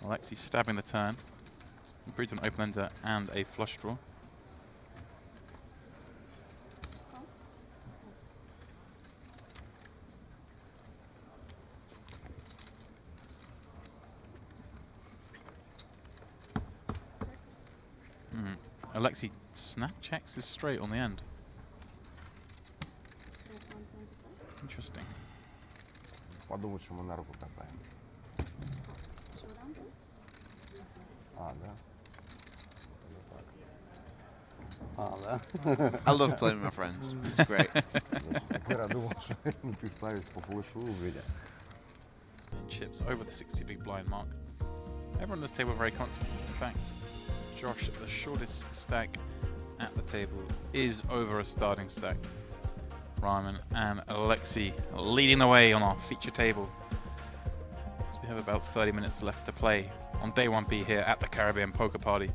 Alexi stabbing the turn. Improved an open ender and a flush draw. Alexi snap checks is straight on the end. Interesting. Подумать, что мы на руку катаем. А, да? А, да? I love playing with my friends. It's great. Я думал, что ты ставишь по флешу, блядь. Chips over the 60 big blind mark. Everyone at this table very comfortable. In fact, Josh, the shortest stack at the table, is over a starting stack. Ryman and Alexi leading the way on our feature table. So we have about 30 minutes left to play on day 1B here at the Caribbean Poker Party.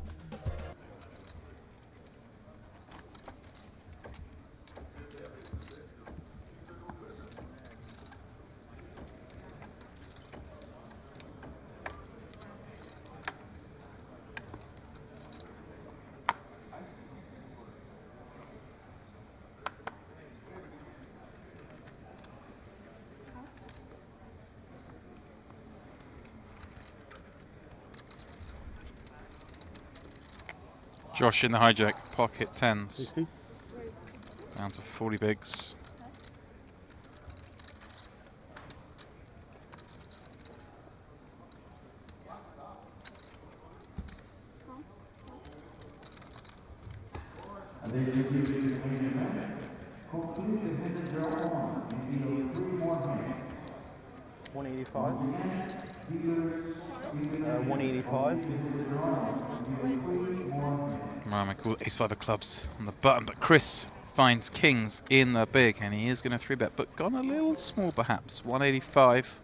Josh in the hijack, pocket 10s. Down to 40 bigs. $185. 185. Ryman cool ace-5 of clubs on the button, but Chris finds kings in the big, and he is going to 3-bet, but gone a little small perhaps. 185.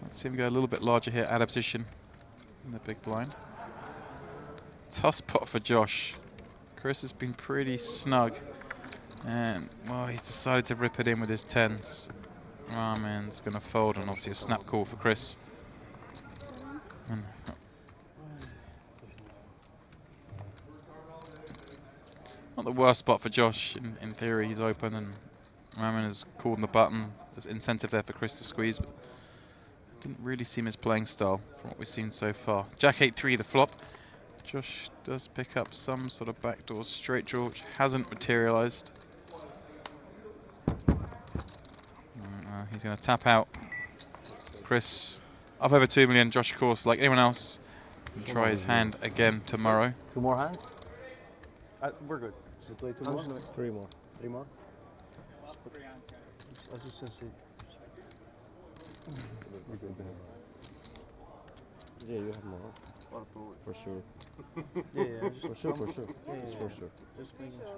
Let's see him go a little bit larger here, out of position in the big blind. Toss pot for Josh. Chris has been pretty snug, and well, he's decided to rip it in with his 10s. Ryman's going to fold, and obviously a snap call for Chris. And not the worst spot for Josh. In theory, he's open, and Ryman has called on the button. There's incentive there for Chris to squeeze, but it didn't really seem his playing style from what we've seen so far. Jack 8-3, the flop. Josh does pick up some sort of backdoor straight draw, which hasn't materialized. He's going to tap out. Chris up over 2 million. Josh, of course, like anyone else, will try his hand again tomorrow. 2 more hands? We're good. Should play 2 more? 3 more. 3 more? I was just going to say. Yeah, you have more. For sure. Yeah, for sure, for sure. Yeah, it's for sure. Just making sure.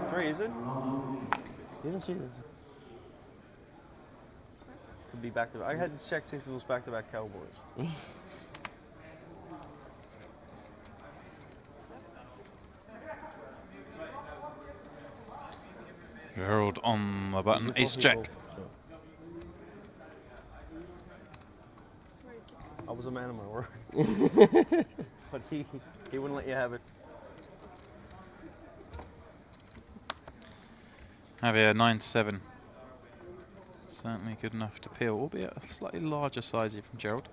3, is it? You didn't see it. Could be back to back. I had to check if it was back to back Cowboys. Gerald on the button. Ace Jack. I was a man of my word. But he wouldn't let you have it. Javier 9-7. Certainly good enough to peel, albeit a slightly larger size here from Gerald.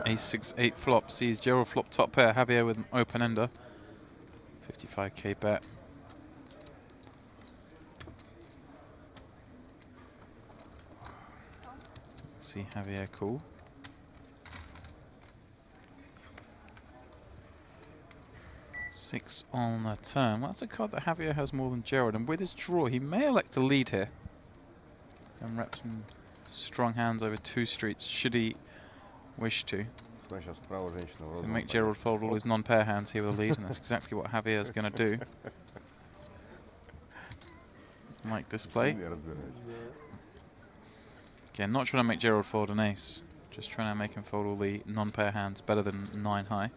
Ace 6 8 flop sees Gerald flop top pair. Javier with an open ender. 55k bet. See Javier call. Six on the turn. Well, that's a card that Javier has more than Gerald, and with his draw, he may elect to lead here and rep some strong hands over 2 streets, should he wish to. And make Gerald fold all his non-pair hands here with a lead, and that's exactly what Javier is going to do. Like this play. Again, not trying to make Gerald fold an ace, just trying to make him fold all the non-pair hands better than 9 high.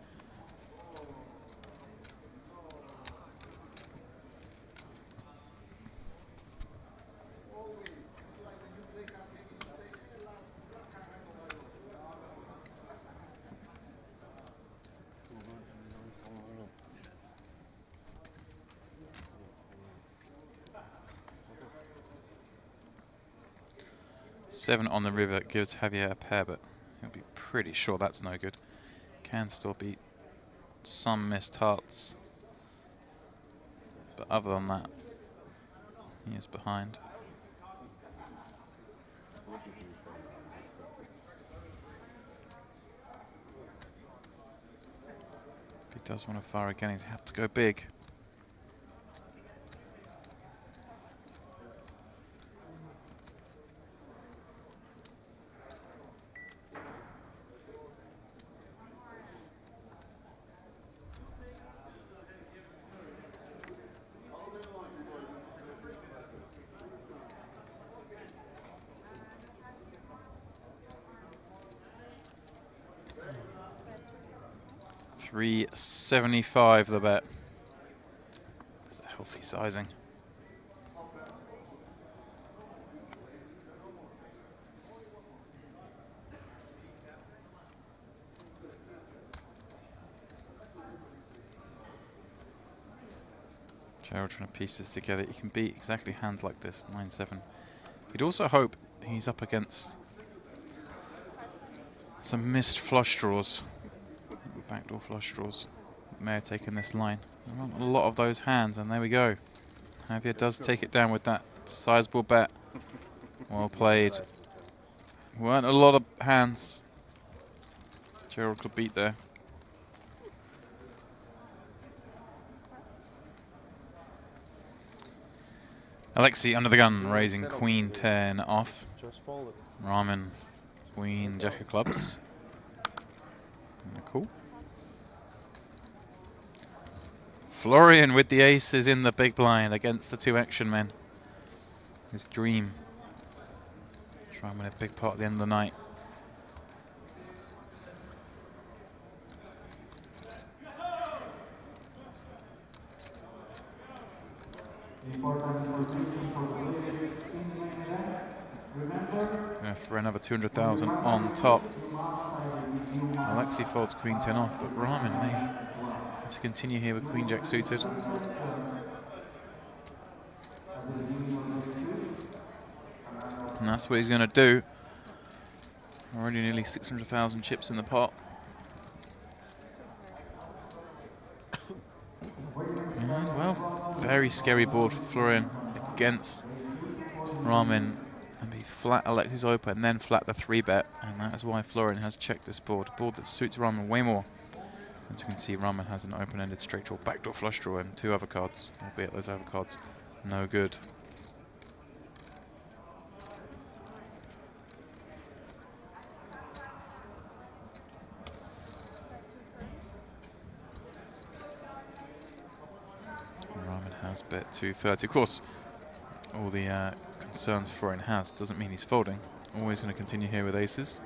Seven on the river gives Javier a pair, but he'll be pretty sure that's no good. Can still beat some missed hearts, but other than that, he is behind. If he does want to fire again, he'd have to go big. $3.75 the bet. It's a healthy sizing. Gerald trying to piece this together. He can beat exactly hands like this, 9-7. He'd also hope he's up against some missed flush draws. Backdoor flush draws may have taken this line. There aren't a lot of those hands, and there we go. Javier does take it down with that sizable bet. Well played. Weren't a lot of hands Gerald could beat there. Alexi under the gun, raising Queen 10 off. Ramen, Queen Jack of clubs. Cool. Florian with the aces in the big blind against the 2 action men. His dream. Try and win a big pot at the end of the night. Gonna throw another 200,000 on top. Alexi folds Queen 10 off, but Rahman may have to continue here with Queen Jack suited. And that's what he's going to do. Already nearly 600,000 chips in the pot. And well, very scary board for Florian against Rahman. And he flat Alexi's open, and then flat the 3-bet, and that is why Florian has checked this board. A board that suits Rahman way more. As you can see, Rahman has an open-ended straight draw, backdoor flush draw, and 2 other cards, albeit those other cards no good. Rahman has bet 230. Of course, all the concerns Florian has doesn't mean he's folding. Always going to continue here with aces.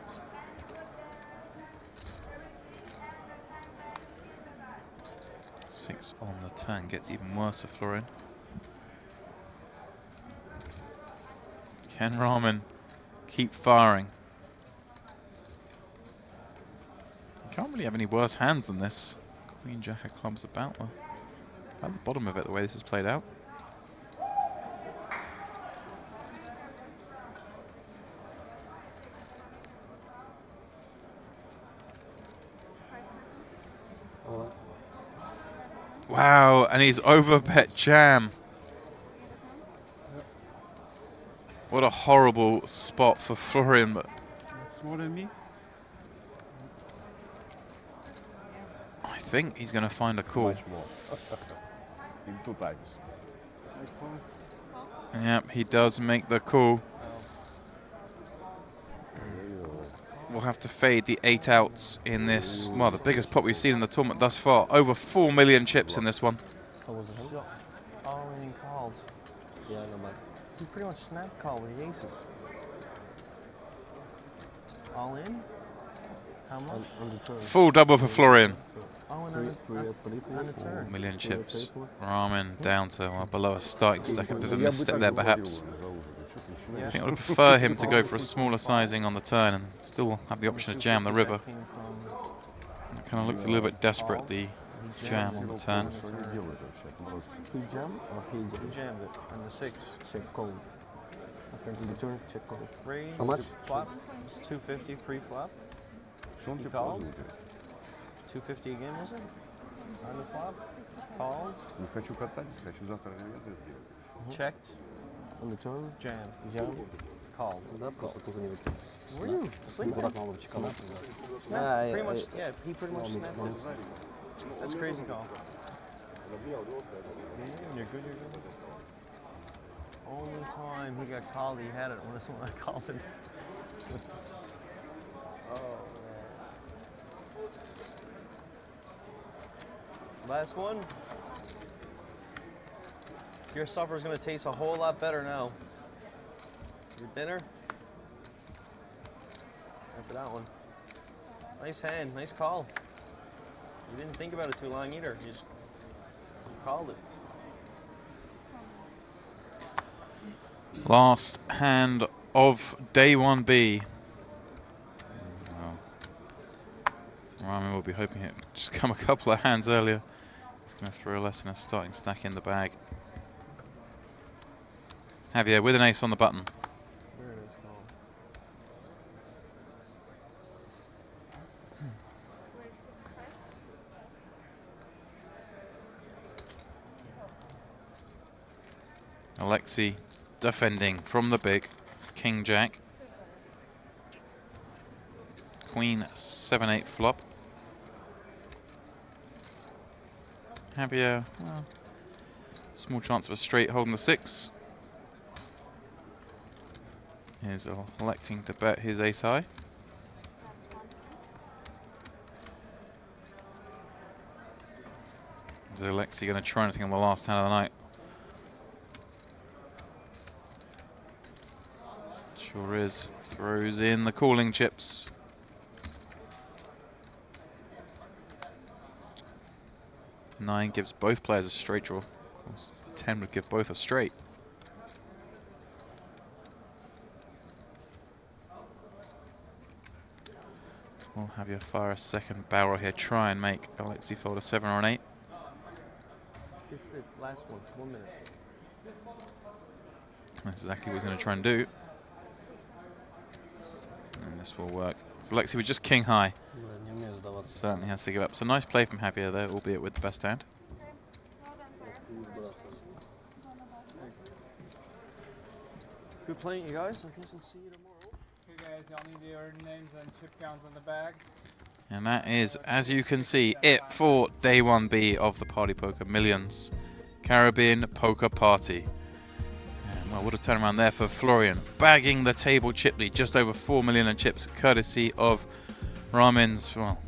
Six on the turn gets even worse for Florian. Can Rahman keep firing? You can't really have any worse hands than this. Queen Jack of clubs about the bottom of it, the way this is played out. Wow, and he's over bet jam. What a horrible spot for Florian, but That's more than me. I think he's going to find a call. Much more. In 2 times. Yep, he does make the call. We'll have to fade the 8 outs in this, well, the biggest pot we've seen in the tournament thus far. Over 4 million chips in this one. What was it? All in and called. Yeah, no, but He pretty much snap called with the aces. All in? How much? on the turn. Full double for Florian. All in Three, on three, three, on the turn. 4 million chips. Three, Ramen down to well, below a starting stack. A bit of a misstep there, perhaps. I Yeah. think I would prefer him to go for a smaller sizing on the turn and still have the option to jam the river. Came from It kind of looks a little bit desperate, the jam on the turn. He jam or he He jammed it on the 6. check call? In the turn, check call. Raise. How much? Flop. It's 250 pre-flop. He called. 250 again, was it? On the flop. Called. Не хочу кататься, хочу завтра реветы сделать. Checked. On the turn, Jam. jam. Called. Да, просто только не выкинь. Were you sleeping? Аккуратно голову чеканул. Snap. Pretty much. Yeah. He pretty much snapped it. That's crazy call. Yeah, you're good. You're good. Only time he got called, he had it when I called it. Last one. Your supper's gonna taste a whole lot better now. Your dinner. After that one. Nice hand, nice call. You didn't think about it too long either. You just called it. Last hand of day 1B. Ramen will be hoping it just come a couple of hands earlier. He's going to throw less than a starting stack in the bag. Javier with an ace on the button. Very nice call. Alexei defending from the big. King Jack. Queen 7-8 flop. Javier, well, small chance of a straight holding the 6. Is electing to bet his ace high. Is Alexei going to try anything on the last hand of the night? Sure is. Throws in the calling chips. Nine gives both players a straight draw. Of course, 10 would give both a straight. We'll have you fire a second barrel here. Try and make Alexei fold a 7 or an 8. This is the last one. 1 minute. That's exactly what he's going to try and do. And this will work. So Alexei with just king high. Certainly has to give up. So nice play from Javier there, albeit with the best hand. Good playing, you guys. I guess I'll see you tomorrow. Okay guys, y'all need your names and chip counts on the bags. And that is, as you can see, it for day 1B of the Party Poker Millions Caribbean Poker Party. And well, what a turnaround there for Florian, bagging the table chip lead, just over 4 million in chips, courtesy of Ramen's, well,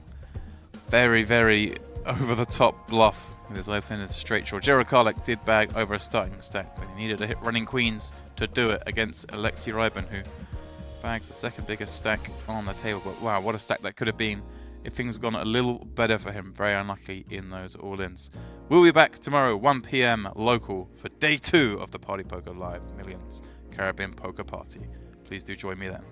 very, very over-the-top bluff with his open and straight draw. Gerald Karlek did bag over a starting stack, but he needed to hit running queens to do it against Alexei Rybin, who bags the second biggest stack on the table. But wow, what a stack that could have been if things had gone a little better for him. Very unlucky in those all-ins. We'll be back tomorrow, 1 PM local, for day 2 of the Party Poker Live Millions Caribbean Poker Party. Please do join me then.